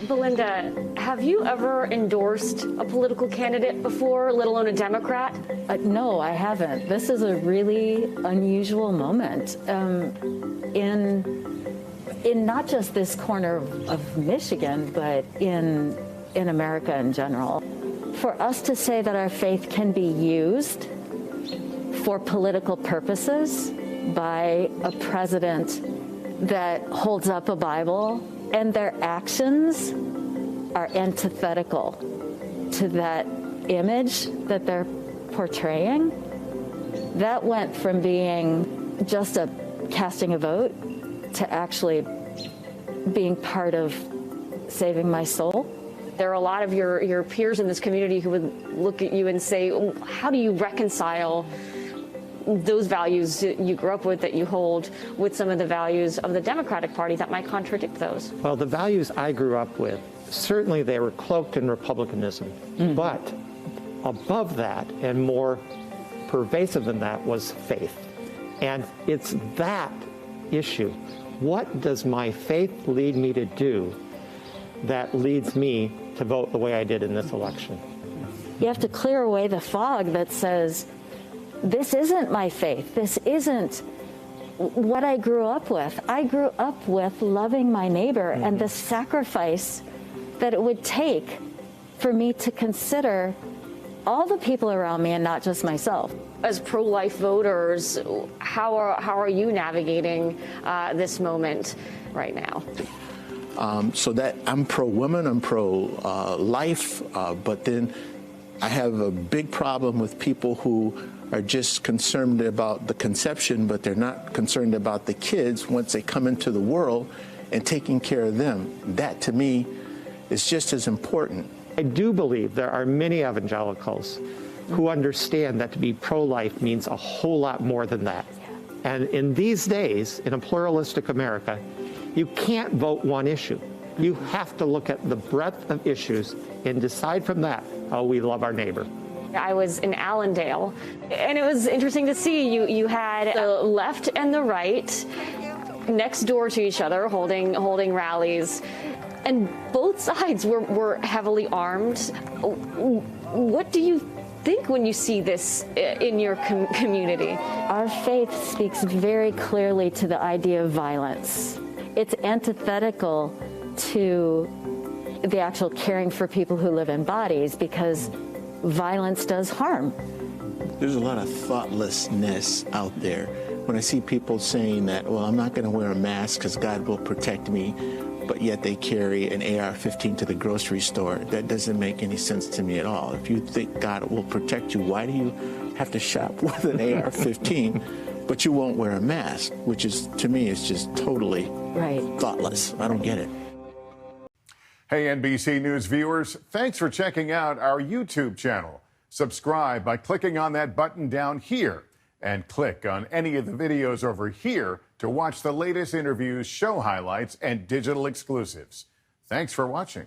Belinda, have you ever endorsed a political candidate before, let alone a Democrat? No, I haven't. This is a really unusual moment in not just this corner of Michigan, but in America in general. For us to say that our faith can be used for political purposes by a president that holds up a Bible and their actions are antithetical to that image that they're portraying, that went from being just a casting a vote to actually being part of saving my soul. There are a lot of your peers in this community who would look at you and say, how do you reconcile those values you grew up with, that you hold, with some of the values of the Democratic Party that might contradict those? Well, the values I grew up with, certainly they were cloaked in republicanism. But above that and more pervasive than that was faith. And it's that issue. What does my faith lead me to do that leads me to vote the way I did in this election? You have to clear away the fog that says, this isn't my faith. This isn't what I grew up with. I grew up with loving my neighbor and the sacrifice that it would take for me to consider all the people around me and not just myself. As pro-life voters, how are you navigating this moment right now? So that I'm pro-women, I'm pro-life, but then I have a big problem with people who are just concerned about the conception, but they're not concerned about the kids once they come into the world and taking care of them. That, to me, is just as important. I do believe there are many evangelicals who understand that to be pro-life means a whole lot more than that. And in these days, in a pluralistic America, you can't vote one issue. You have to look at the breadth of issues and decide from that how we love our neighbor. I was in Allendale, and it was interesting to see you had the left and the right next door to each other holding rallies, and both sides were heavily armed. What do you think when you see this in your community? Our faith speaks very clearly to the idea of violence. It's antithetical to the actual caring for people who live in bodies, because violence does harm. There's a lot of thoughtlessness out there. When I see people saying that, well, I'm not going to wear a mask because God will protect me, but yet they carry an AR-15 to the grocery store, that doesn't make any sense to me at all. If you think God will protect you, why do you have to shop with an AR-15, but you won't wear a mask, which is, to me, is just totally thoughtless. I don't get it. Hey, NBC News viewers, thanks for checking out our YouTube channel. Subscribe by clicking on that button down here, and click on any of the videos over here to watch the latest interviews, show highlights, and digital exclusives. Thanks for watching.